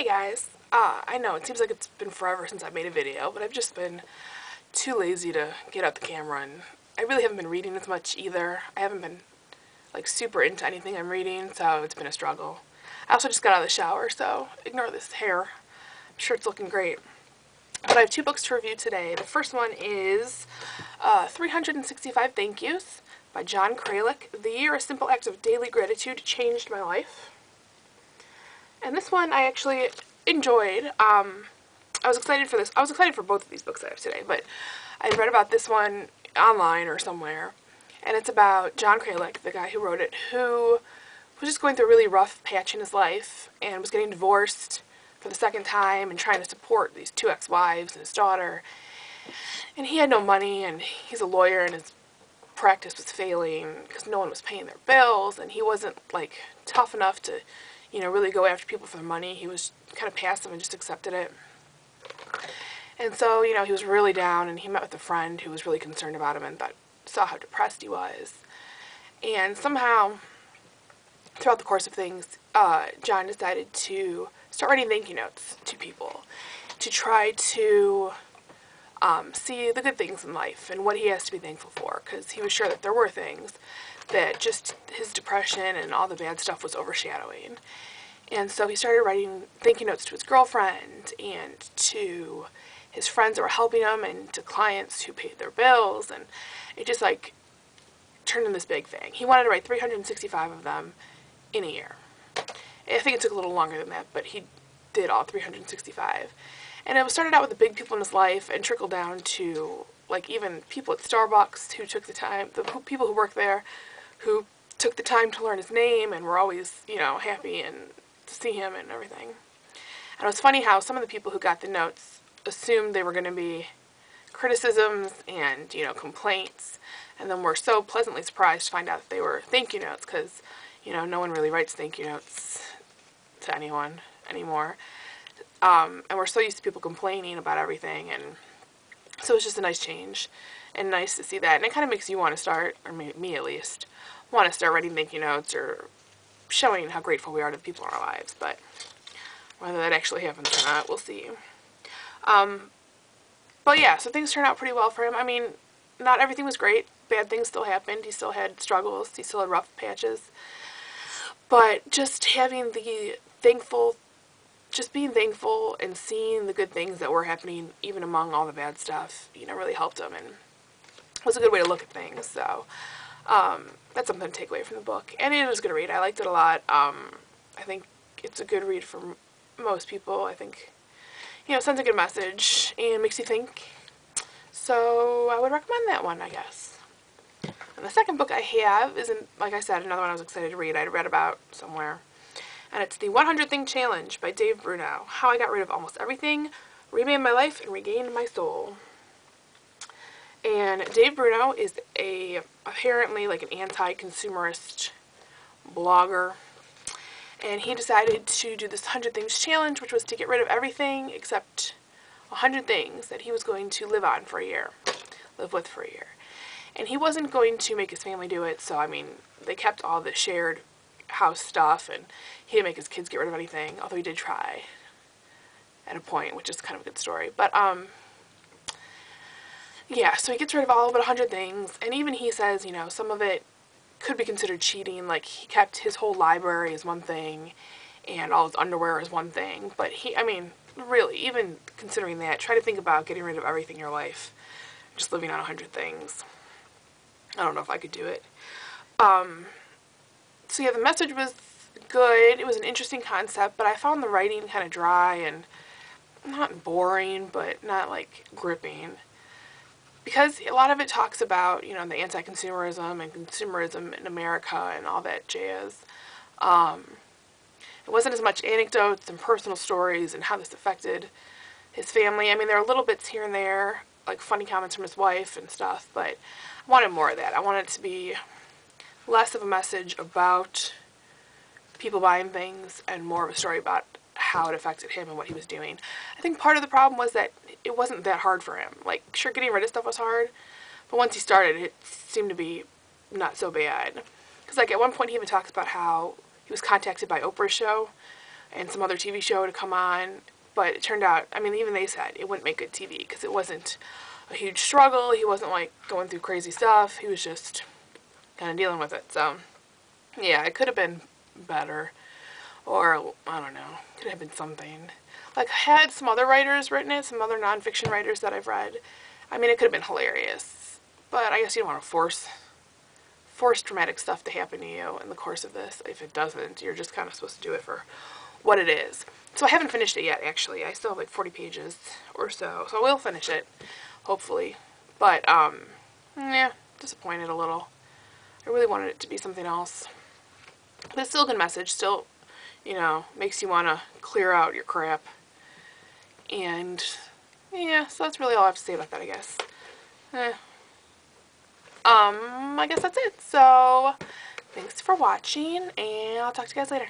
Hey guys, I know it seems like it's been forever since I made a video, but I've just been too lazy to get out the camera, and I really haven't been reading as much either. I haven't been like super into anything I'm reading, so it's been a struggle. I also just got out of the shower, so ignore this hair. I'm sure it's looking great. But I have two books to review today. The first one is 365 Thank Yous by John Kralik. The Year a Simple Act of Daily Gratitude Changed My Life. And this one I actually enjoyed. I was excited for this. I was excited for both of these books I have today, but I read about this one online or somewhere, and it's about John Kralik, the guy who wrote it, who was just going through a really rough patch in his life and was getting divorced for the second time and trying to support these two ex-wives and his daughter. And he had no money, and he's a lawyer, and his practice was failing because no one was paying their bills, and he wasn't like tough enough to really go after people for their money. He was kind of passive and just accepted it. And so, he was really down, and he met with a friend who was really concerned about him and saw how depressed he was. And somehow, throughout the course of things, John decided to start writing thank you notes to people to try to see the good things in life and what he has to be thankful for, because he was sure that there were things that just his depression and all the bad stuff was overshadowing. And so he started writing thank you notes to his girlfriend and to his friends that were helping him and to clients who paid their bills, and it just like turned into this big thing. He wanted to write 365 of them in a year. I think it took a little longer than that, but he did all 365. And it started out with the big people in his life and trickled down to like even people at Starbucks who took the time, people who worked there who took the time to learn his name and were always, happy and to see him and everything. And it was funny how some of the people who got the notes assumed they were going to be criticisms and, complaints, and then were so pleasantly surprised to find out that they were thank you notes, because, no one really writes thank you notes to anyone anymore. And we're so used to people complaining about everything, and so it's just a nice change and nice to see that. And it kind of makes you want to start, or me at least, want to start writing thank you notes or showing how grateful we are to the people in our lives. But whether that actually happens or not, we'll see. But yeah, so things turned out pretty well for him. I mean, not everything was great. Bad things still happened. He still had struggles. He still had rough patches. But just having the being thankful and seeing the good things that were happening even among all the bad stuff, really helped him, and was a good way to look at things. So that's something to take away from the book. And it was a good read. I liked it a lot. I think it's a good read for most people. I think, it sends a good message and makes you think. So I would recommend that one, I guess. And the second book I have isn't, like I said, another one I was excited to read. I'd read about somewhere. And it's the 100 Thing Challenge by Dave Bruno. How I got rid of almost everything, remade my life, and regained my soul. And Dave Bruno is apparently like an anti-consumerist blogger. And he decided to do this 100 Things Challenge, which was to get rid of everything except 100 things that he was going to live with for a year. And he wasn't going to make his family do it, so I mean, they kept all the shared house stuff, and he didn't make his kids get rid of anything, although he did try at a point, which is kind of a good story. But yeah, so he gets rid of all but 100 things, and even he says, some of it could be considered cheating. Like, he kept his whole library as one thing, and all his underwear as one thing. But really, even considering that, try to think about getting rid of everything in your life, just living on 100 things. I don't know if I could do it. So yeah, the message was good. It was an interesting concept, but I found the writing kind of dry and not boring, but not like gripping. Because a lot of it talks about, the anti-consumerism and consumerism in America and all that jazz. It wasn't as much anecdotes and personal stories and how this affected his family. I mean, there are little bits here and there, like funny comments from his wife and stuff, but I wanted more of that. I wanted it to be less of a message about people buying things and more of a story about how it affected him and what he was doing. I think part of the problem was that it wasn't that hard for him. Like, sure, getting rid of stuff was hard, but once he started, it seemed to be not so bad. Because, like, at one point he even talks about how he was contacted by Oprah's show and some other TV show to come on. But it turned out, I mean, even they said it wouldn't make good TV because it wasn't a huge struggle. He wasn't like going through crazy stuff. He was just kind of dealing with it. So, yeah, it could have been better. Or, I don't know, could have been something. Like, had some other writers written it, some other nonfiction writers that I've read. I mean, it could have been hilarious. But I guess you don't want to force dramatic stuff to happen to you in the course of this. If it doesn't, you're just kind of supposed to do it for what it is. So I haven't finished it yet, actually. I still have like 40 pages or so. So I will finish it, hopefully. But, yeah, disappointed a little. I really wanted it to be something else. But it's still a good message. Still, you know, makes you want to clear out your crap. And, yeah, so that's really all I have to say about that, I guess. I guess that's it. So, thanks for watching, and I'll talk to you guys later.